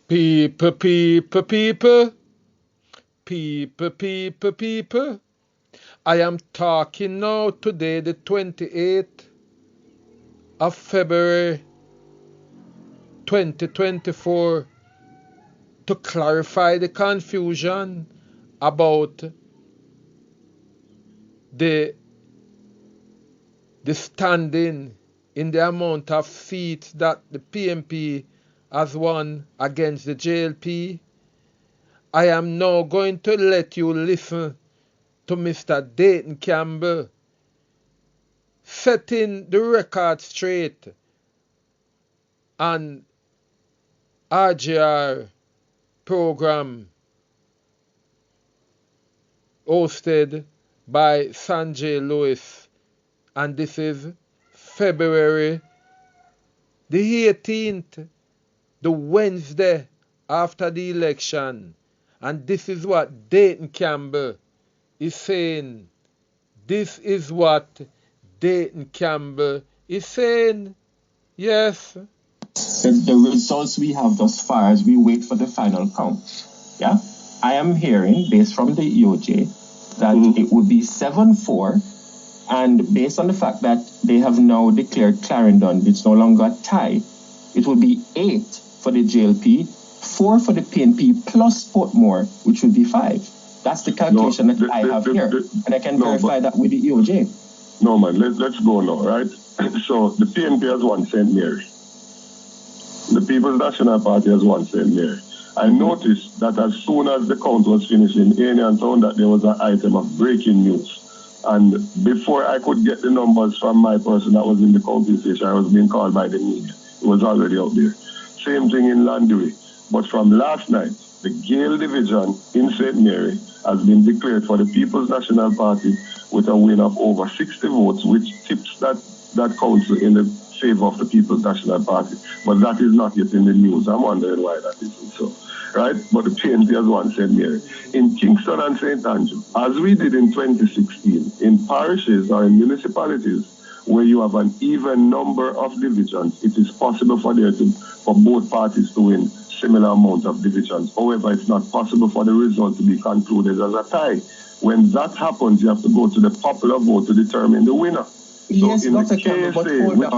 People, people, people, people, people, people. I am talking now today, the 28th of February 2024, to clarify the confusion about the standing in the amount of seats that the PNP has won against the JLP. I am now going to let you listen to Mr. Dayton Campbell setting the record straight on RGR program hosted by Sanjay Lewis, and this is February the 18th, the Wednesday after the election, and this is what Dayton Campbell is saying. This is what Dayton Campbell is saying. Yes. The results we have thus far as we wait for the final count. Yeah, I am hearing, based from the EOJ, that it would be 7-4, and based on the fact that they have now declared Clarendon, it's no longer a tie, it would be 8 for the JLP, 4 for the PNP, plus Portmore, which would be 5. That's the calculation that I have here, and I can verify that with the EOJ. No, man, let's go now, right? So the PNP has won St. Mary. The People's National Party has won St. Mary. I noticed that as soon as the count was finished in Anian Town, that there was an item of breaking news. And before I could get the numbers from my person that was in the counting station, I was being called by the media. It was already out there. Same thing in Landry. But from last night, the Gale division in St. Mary has been declared for the People's National Party with a win of over 60 votes, which tips that council in the favor of the People's National Party. But that is not yet in the news. I'm wondering why that isn't so. Right? But the PNP has won St. Mary. In Kingston and St. Andrew, as we did in 2016, in parishes or in municipalities where you have an even number of divisions, it is possible for both parties to win similar amount of divisions. However, it's not possible for the result to be concluded as a tie. When that happens, you have to go to the popular vote to determine the winner. Yes, so in Dr. the Campbell, but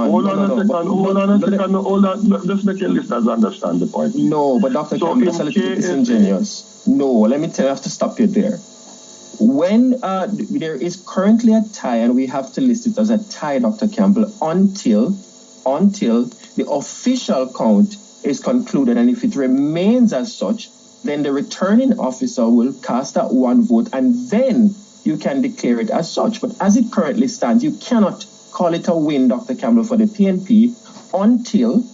hold on. Just make your listeners understand the point. No, but Dr. Campbell, that's a little bit disingenuous. No, let me tell you, I have to stop you there. When there is currently a tie, and we have to list it as a tie, Dr. Campbell, until the official count is concluded, and if it remains as such, then the returning officer will cast that one vote, and then you can declare it as such. But as it currently stands, you cannot call it a win, Dr. Campbell, for the PNP until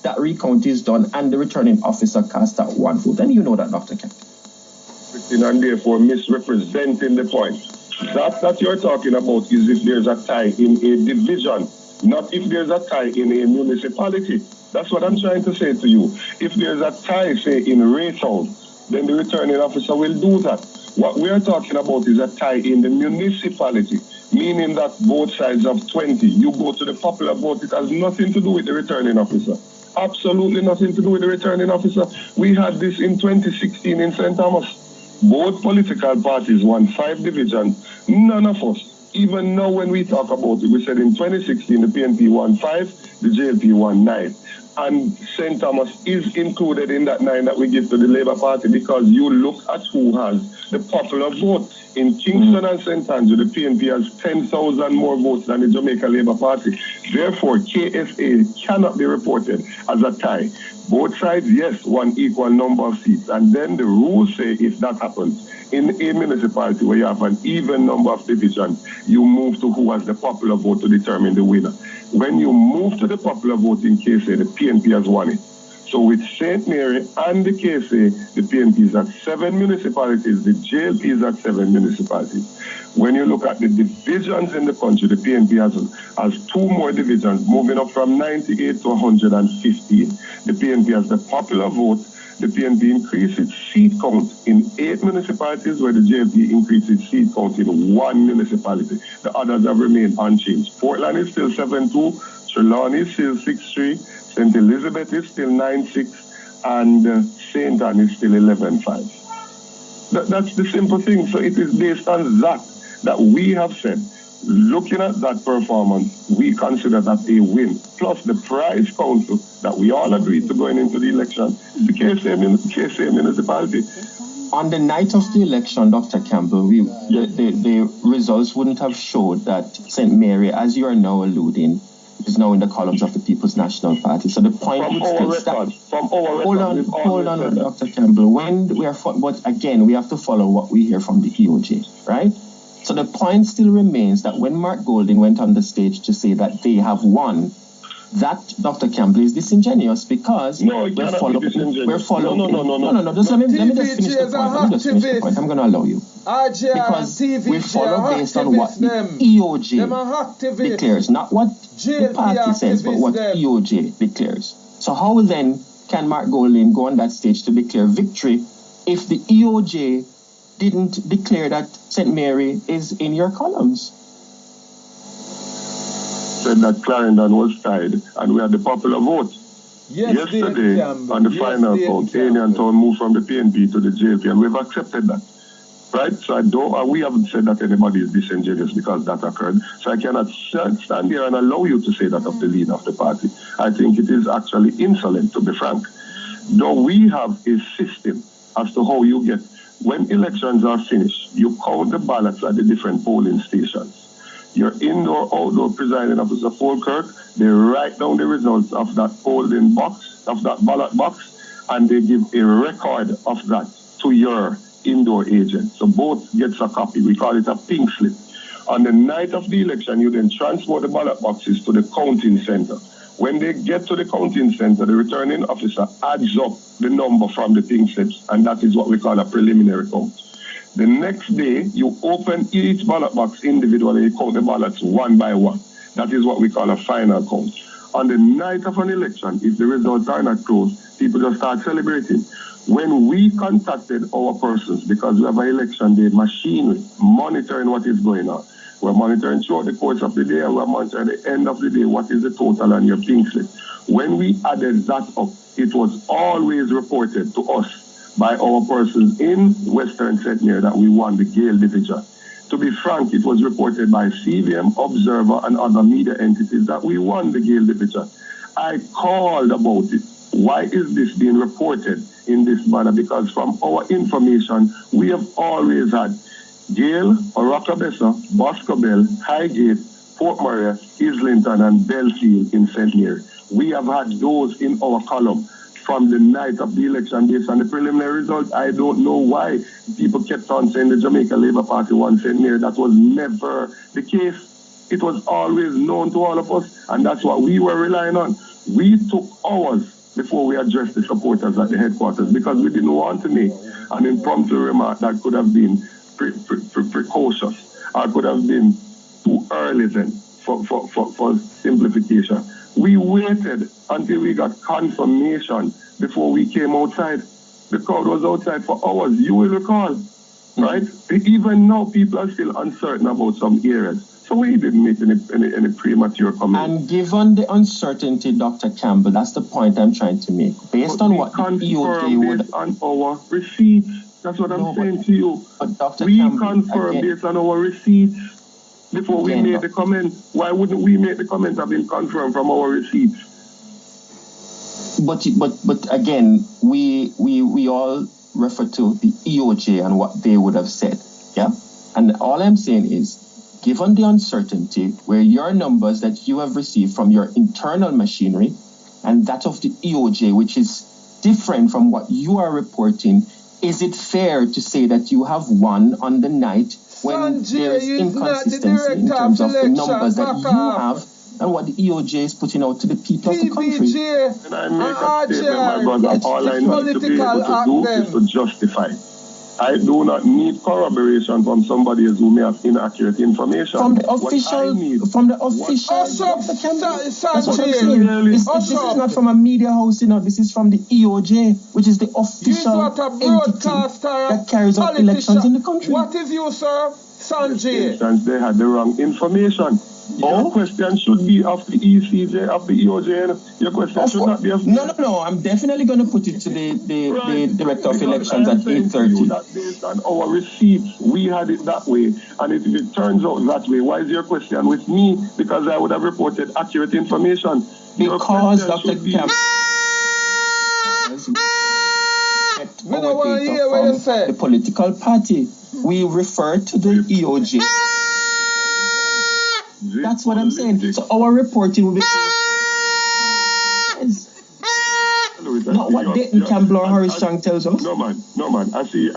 that recount is done and the returning officer casts that one vote. And you know that, Dr. Campbell. And therefore misrepresenting the point. That you're talking about is if there's a tie in a division, not if there's a tie in a municipality. That's what I'm trying to say to you. If there's a tie, say, in Raytown, then the returning officer will do that. What we are talking about is a tie in the municipality, meaning that both sides of 20, you go to the popular vote, it has nothing to do with the returning officer. Absolutely nothing to do with the returning officer. We had this in 2016 in St. Thomas. Both political parties won 5 divisions. None of us, even now when we talk about it, we said in 2016 the PNP won 5, the JLP won 9. And St. Thomas is included in that 9 that we give to the Labour Party, because you look at who has the popular vote. In Kingston and St. Andrew, the PNP has 10,000 more votes than the Jamaica Labour Party. Therefore, KSA cannot be reported as a tie. Both sides, yes, one equal number of seats. And then the rules say if that happens in a municipality where you have an even number of divisions, you move to who has the popular vote to determine the winner. When you move to the popular vote in KSA, the PNP has won it. So with St. Mary and the KSA, the PNP is at 7 municipalities, the JLP is at 7 municipalities. When you look at the divisions in the country, the PNP has 2 more divisions, moving up from 98 to 115. The PNP has the popular vote. The PNP increased its seat count in 8 municipalities, where the JLP increased its seat count in 1 municipality. The others have remained unchanged. Portland is still 7-2, Trelawney is still 6-3, St. Elizabeth is still 9-6, and St. Anne is still 11-5. That's the simple thing. So it is based on that we have said, looking at that performance, we consider that a win. Plus the prize council that we all agreed to going into the election is the KSA municipality. On the night of the election, Dr. Campbell, the results wouldn't have showed that St. Mary, as you are now alluding, is now in the columns of the People's National Party. So the point would still stand. Hold on, Dr. Campbell. But again, we have to follow what we hear from the EOJ, right? So the point still remains that when Mark Golding went on the stage to say that they have won, that, Dr. Campbell, is disingenuous because we're following. No. Just let me just finish the point. I'm going to allow you. Because we follow based on what the EOJ declares, not what the party says, but what EOJ declares. So how then can Mark Golding go on that stage to declare victory if the EOJ didn't declare that St. Mary is in your columns? Said that Clarendon was tied and we had the popular vote. Yesterday, on the final count, Dayton Town moved from the PNP to the JLP, and we've accepted that. Right? So we haven't said that anybody is disingenuous because that occurred. So I cannot stand here and allow you to say that of the leader of the party. I think it is actually insolent, to be frank. Though we have a system as to how you get, when elections are finished, you count the ballots at the different polling stations. Your indoor, outdoor presiding officer, Falkirk, they write down the results of that polling box, of that ballot box, and they give a record of that to your indoor agent. So both gets a copy. We call it a pink slip. On the night of the election, you then transport the ballot boxes to the counting center. When they get to the counting center, the returning officer adds up the number from the pink slips, and that is what we call a preliminary count. The next day, you open each ballot box individually, you count the ballots one by one. That is what we call a final count. On the night of an election, if the results are not closed, people just start celebrating. When we contacted our persons, because we have an election day machinery monitoring what is going on, we're monitoring throughout the course of the day, and we're monitoring at the end of the day what is the total on your pink slip. When we added that up, it was always reported to us by our persons in Western St. Mary that we won the Gale division. To be frank, it was reported by CVM, Observer, and other media entities that we won the Gale division. I called about it. Why is this being reported in this manner? Because from our information, we have always had Gale, Orocabessa, Boscobel, Highgate, Port Maria, Islington, and Belfield in St. Mary. We have had those in our column from the night of the election based on the preliminary results. I don't know why people kept on saying the Jamaica Labour Party won St. Mary. That was never the case. It was always known to all of us, and that's what we were relying on. We took hours before we addressed the supporters at the headquarters because we didn't want to make an impromptu remark that could have been precocious or could have been too early then for simplification. We waited until we got confirmation before we came outside. The crowd was outside for hours. You will recall, right? Even now, people are still uncertain about some areas. So we didn't make any premature comments. And given the uncertainty, Dr. Campbell, that's the point I'm trying to make. Based on what the EOJ would... Based on our receipts. That's what I'm saying to you. But Dr. We Campbell, confirm based on our receipts. Before we made the comment, why wouldn't we make the comment have been confirmed from our receipts? But again, we all refer to the EOJ and what they would have said, yeah? And all I'm saying is, given the uncertainty where your numbers that you have received from your internal machinery and that of the EOJ, which is different from what you are reporting, is it fair to say that you have won on the night when there is inconsistency in terms of the numbers that you have and what the EOJ is putting out to the people of the country? And I make a statement, my brother, all I need to be able to do is to justify. I do not need corroboration from somebody who may have inaccurate information. From the official, Dr. Campbell, that's what I'm saying. This is not from a media house, this is from the EOJ, which is the official entity that carries out elections in the country. What is you, sir? SANJAY. They had the wrong information. Your question should be of the ECJ, of the EOJ. Your question should not be of... No. I'm definitely going to put it to the Director of Elections at 8:30. That based on our receipts, we had it that way. And if it turns out that way, why is your question with me? Because I would have reported accurate information. Because Dr. Campbell... We don't want to hear what you say. The political party. We refer to the EOJ. That's what I'm saying. So our reporting will be... Not what Dayton, Campbell or Harris Strong tells us. No man. I see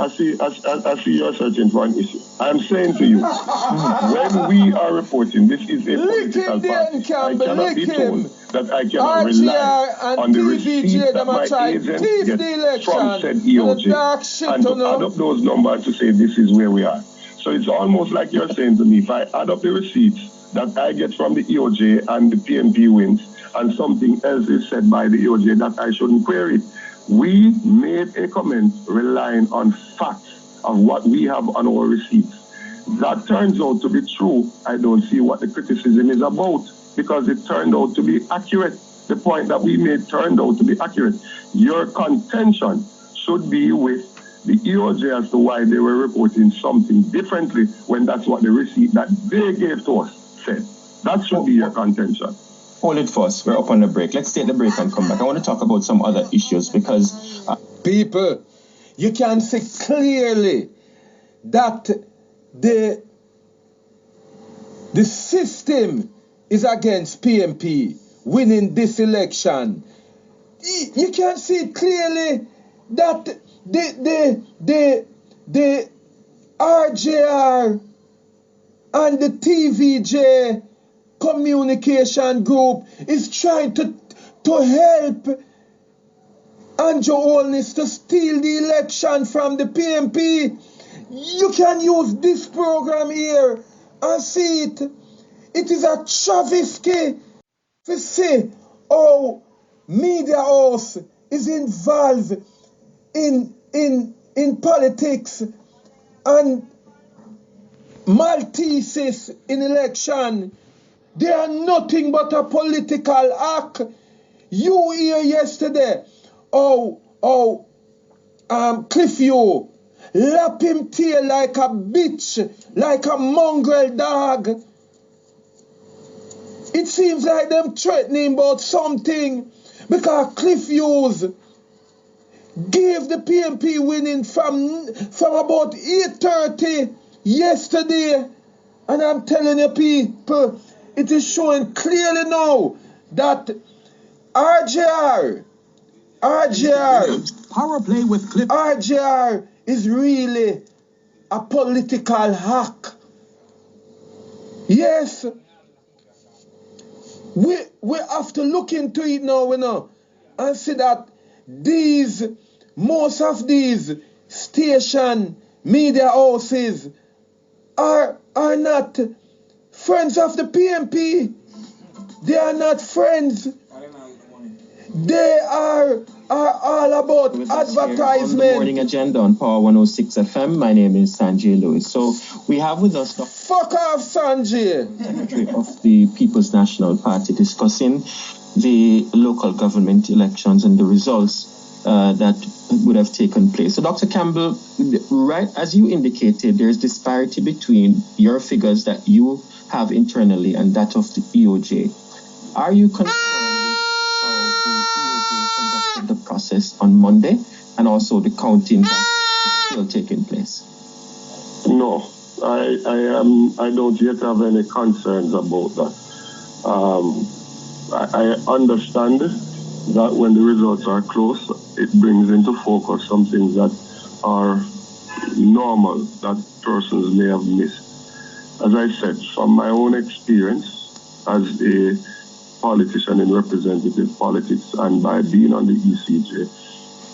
you're searching for an issue. I'm saying to you, when we are reporting, this is a political party. I cannot be told that I cannot rely on the receipts that my agent gets from said EOJ and to add up those numbers to say this is where we are. So it's almost like you're saying to me, if I add up the receipts that I get from the EOJ and the PNP wins, and something else is said by the EOJ that I shouldn't query. We made a comment relying on facts of what we have on our receipts. That turns out to be true. I don't see what the criticism is about because it turned out to be accurate. The point that we made turned out to be accurate. Your contention should be with the EOJ as to why they were reporting something differently when that's what the receipt that they gave to us said. That should be your contention. Hold it first. We're up on the break. Let's take the break and come back. I want to talk about some other issues because... People, you can see clearly that the system is against PNP winning this election. You can see clearly that the RJR and the TVJ communication group is trying to help Andrew Holness to steal the election from the PNP. You can use this program here and see it. It is a travesty to see how media house is involved in politics and malfeasance in election. They are nothing but a political act. You hear yesterday, Cliffy lap him tail like a bitch, like a mongrel dog. It seems like them threatening about something because Cliff Hughes gave the PNP winning from about 8:30 yesterday. And I'm telling you people, it is showing clearly now that RJR Power play with Cliff. RJR is really a political hack. Yes. We have to look into it now, and see that most of these station media houses are not friends of the PNP. They are not friends. They are all about advertisement. On the morning agenda on Power 106 FM. My name is Sanjay Lewis. So we have with us the fuck off, Sanjay, Secretary of the People's National Party, discussing the local government elections and the results that would have taken place. So Dr. Campbell, right as you indicated, there's disparity between your figures that you have internally and that of the EOJ. Are you concerned with how the EOJ conducted the process on Monday and also the counting that is still taking place? No, I don't yet have any concerns about that. I understand that when the results are close, it brings into focus some things that are normal that persons may have missed. As I said, from my own experience as a politician in representative politics and by being on the ECJ,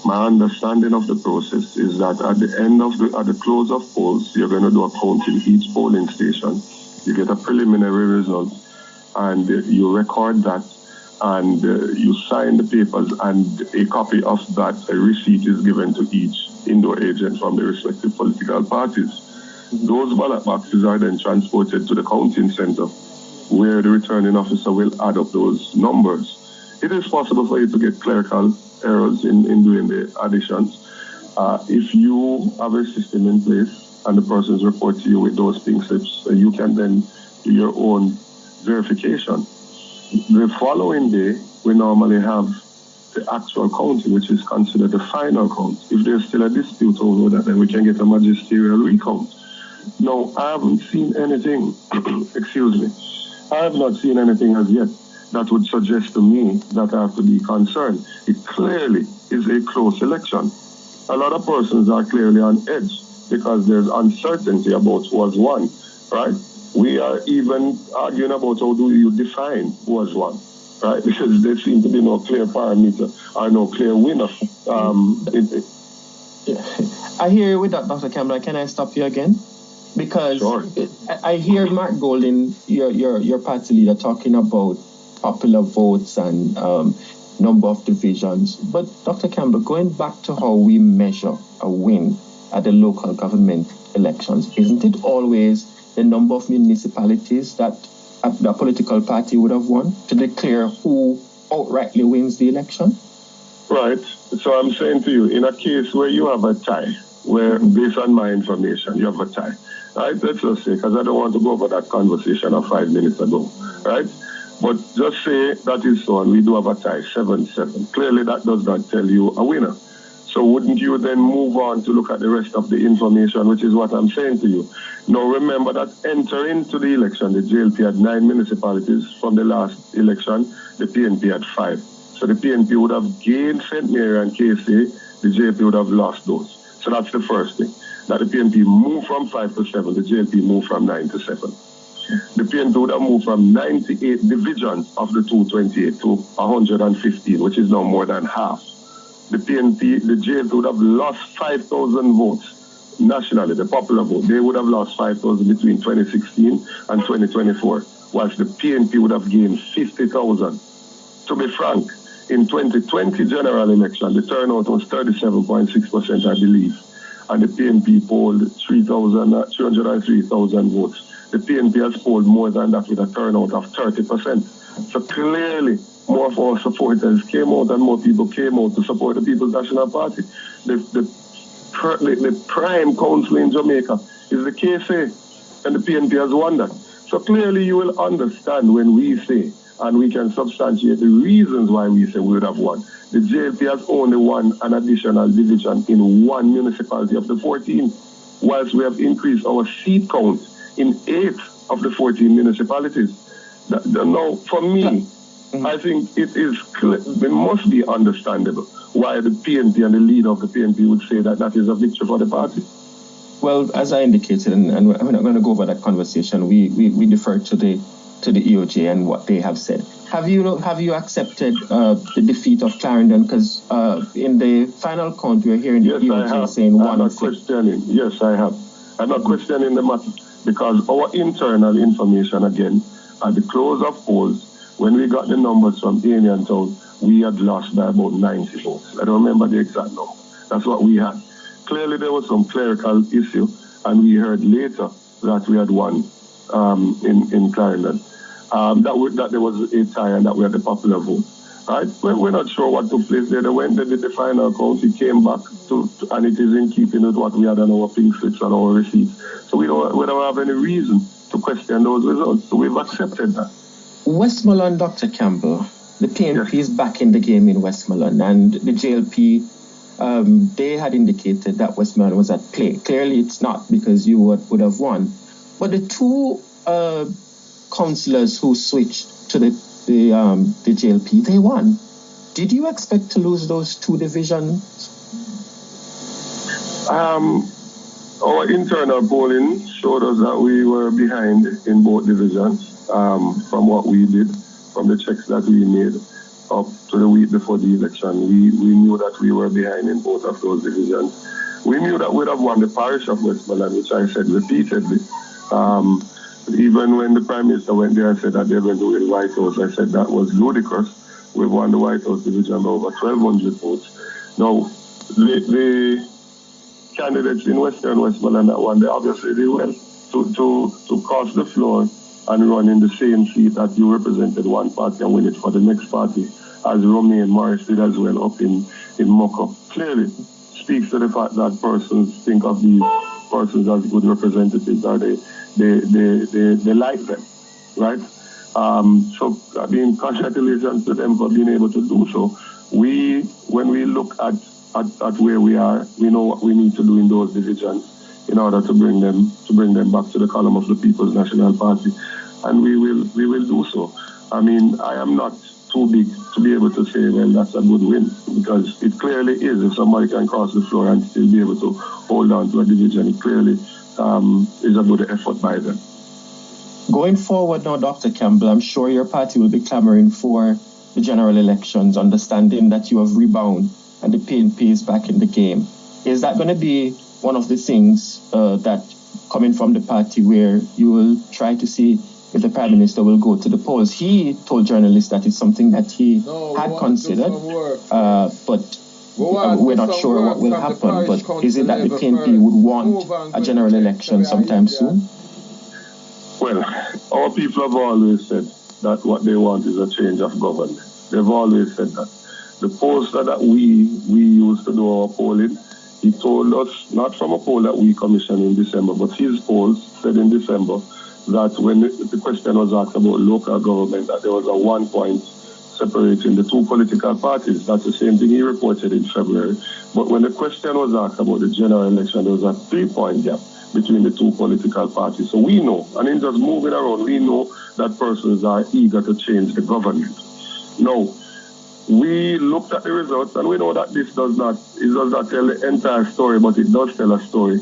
my understanding of the process is that at the close of polls, you're going to do a count in each polling station. You get a preliminary result and you record that and you sign the papers, and a copy of that receipt is given to each indoor agent from the respective political parties. Those ballot boxes are then transported to the counting center, where the returning officer will add up those numbers. It is possible for you to get clerical errors in doing the additions. If you have a system in place and the persons report to you with those pink slips, you can then do your own verification. The following day, we normally have the actual counting, which is considered the final count. If there's still a dispute over that, then we can get a magisterial recount. No, I haven't seen anything, excuse me, I have not seen anything as yet that would suggest to me that I have to be concerned. It clearly is a close election. A lot of persons are clearly on edge because there's uncertainty about who has won, right? We are even arguing about how do you define who has won, right? Because there seems to be no clear parameter or no clear winner. I hear you with that, Dr. Campbell. Can I stop you again? Because sure. I hear Mark Golden, your party leader, talking about popular votes and number of divisions. But Dr. Campbell, going back to how we measure a win at the local government elections, isn't it always the number of municipalities that the political party would have won to declare who outrightly wins the election? Right. So I'm saying to you, in a case where you have a tie, where based on my information, you have a tie, right? Let's just say, because I don't want to go over that conversation of 5 minutes ago, right? But just say that is so, and we do have a tie, 7-7. Clearly, that does not tell you a winner. So wouldn't you then move on to look at the rest of the information, which is what I'm saying to you? Now, remember that entering into the election, the JLP had 9 municipalities. From the last election, the PNP had 5. So the PNP would have gained St. Mary and KC, the JLP would have lost those. So that's the first thing. That the PNP moved from 5 to 7, the JLP moved from 9 to 7. The PNP would have moved from 98 divisions of the 228 to 115, which is now more than half. The PNP, the JLP would have lost 5,000 votes nationally, the popular vote. They would have lost 5,000 between 2016 and 2024, whilst the PNP would have gained 50,000. To be frank, in 2020 general election, the turnout was 37.6%, I believe, and the PNP polled 303,000 votes. The PNP has polled more than that with a turnout of 30%. So clearly, more of our supporters came out and more people came out to support the People's National Party. The prime council in Jamaica is the KSA, and the PNP has won that. So clearly you will understand when we say, and we can substantiate the reasons why we say we would have won. The JLP has only won an additional division in 1 municipality of the 14, whilst we have increased our seat count in 8 of the 14 municipalities. Now, for me, I think it must be understandable why the PNP and the leader of the PNP would say that that is a victory for the party. Well, as I indicated, and we're not going to go over that conversation, we defer to the EOJ and what they have said. Have you accepted the defeat of Clarendon? Because in the final count, we're hearing the EOJ saying 1-6. I'm not questioning. Yes, I have. I'm not questioning the matter because our internal information, again, at the close of polls, when we got the numbers from Alien Town, we had lost by about 90 votes. I don't remember the exact number. That's what we had. Clearly, there was some clerical issue, and we heard later that we had won in Clarendon. That there was a tie and that we had the popular vote. Right? We're not sure what took place there. They went, they did the final count, it came back and it is in keeping with what we had on our pink slips and our receipts. So we don't have any reason to question those results. So we've accepted that. Westmoreland, Dr. Campbell, the PNP is back in the game in Westmoreland, and the JLP, they had indicated that Westmoreland was at play. Clearly it's not, because you would have won. But the two councillors who switched to the JLP, they won. Did you expect to lose those 2 divisions? Our internal polling showed us that we were behind in both divisions from what we did, from the checks that we made up to the week before the election. We knew that we were behind in both of those divisions. We knew that we'd have won the parish of Westmoreland, which I said repeatedly. Even when the Prime Minister went there and said that they were doing White House, I said that was ludicrous. We won the White House division by over 1,200 votes. Now, the candidates in Western Westmoreland that won, they obviously did well to cross the floor and run in the same seat that you represented one party and win it for the next party, as Romaine Morris did as well up in Moko, clearly speaks to the fact that persons think of these persons as good representatives, or they like them, right? So, I mean, congratulations to them for being able to do so. When we look at where we are, we know what we need to do in those divisions in order to bring them back to the column of the People's National Party, and we will do so. I mean, I am not too big to be able to say, well, that's a good win, because it clearly is. If somebody can cross the floor and still be able to hold on to a division, it clearly is a good effort by them. Going forward now, Dr. Campbell, I'm sure your party will be clamoring for the general elections, understanding that you have rebound and the PNP is back in the game. Is that going to be one of the things that coming from the party where you will try to see if the Prime Minister will go to the polls? He told journalists that it's something that he had considered, but we're not sure what will happen. But is it that the PNP would want a general election sometime soon? Well, our people have always said that what they want is a change of government. They've always said that. The pollster that we used to do our polling, he told us, not from a poll that we commissioned in December, but his polls said in December that when the question was asked about local government, that there was a 1 point separating the two political parties. That's the same thing he reported in February. But when the question was asked about the general election, there was a 3-point gap between the two political parties. So we know, and in just moving around, we know that persons are eager to change the government. Now, we looked at the results, and we know that it does not tell the entire story, but it does tell a story.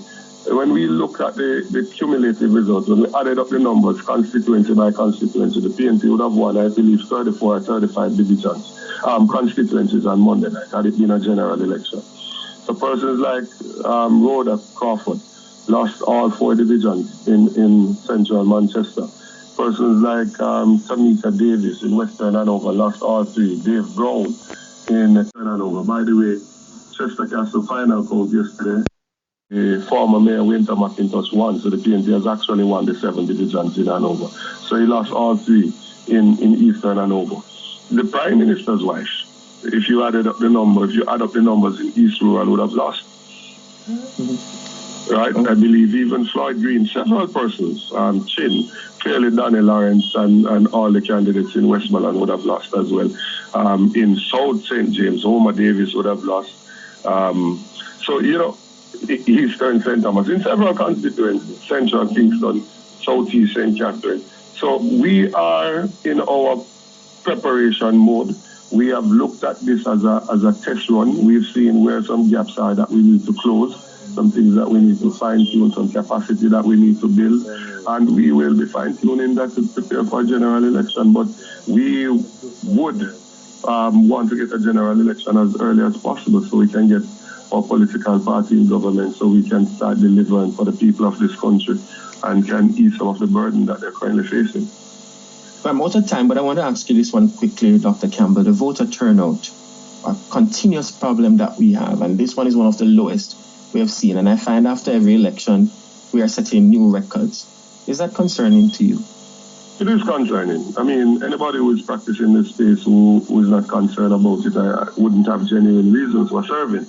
When we look at the cumulative results, when we added up the numbers, constituency by constituency, the PNP would have won, I believe, 34 or 35 divisions, constituencies on Monday night, had it been a general election. So persons like Rhoda Crawford lost all 4 divisions in central Manchester. Persons like Tamika Davis in Western Hanover lost all 3. Dave Brown in Western Hanover. By the way, Chester Castle final count yesterday, former Mayor Winter McIntosh won, so the PNP has actually won the 7 divisions in Hanover. So he lost all 3 in Eastern Hanover. The Prime Minister's wife, if you add up the numbers in East Rural, would have lost. Right? I believe even Floyd Green, several persons, Chin, clearly Danny Lawrence and all the candidates in Westmoreland would have lost as well. In South St. James, Homer Davis would have lost. So, you know, Eastern St. Thomas, in several constituencies, Central Kingston, Southeast St. Catherine. So we are in our preparation mode. We have looked at this as a test run. We've seen where some gaps are that we need to close, some things that we need to fine-tune, some capacity that we need to build, and we will be fine-tuning that to prepare for a general election. But we would want to get a general election as early as possible so we can get our political party in government, so we can start delivering for the people of this country and can ease some of the burden that they're currently facing. I'm out of time, but I want to ask you this one quickly, Dr. Campbell. The voter turnout, a continuous problem that we have, and this one is one of the lowest we have seen. And I find after every election, we are setting new records. Is that concerning to you? It is concerning. I mean, anybody who is practicing this space who is not concerned about it, I wouldn't have genuine reasons for serving.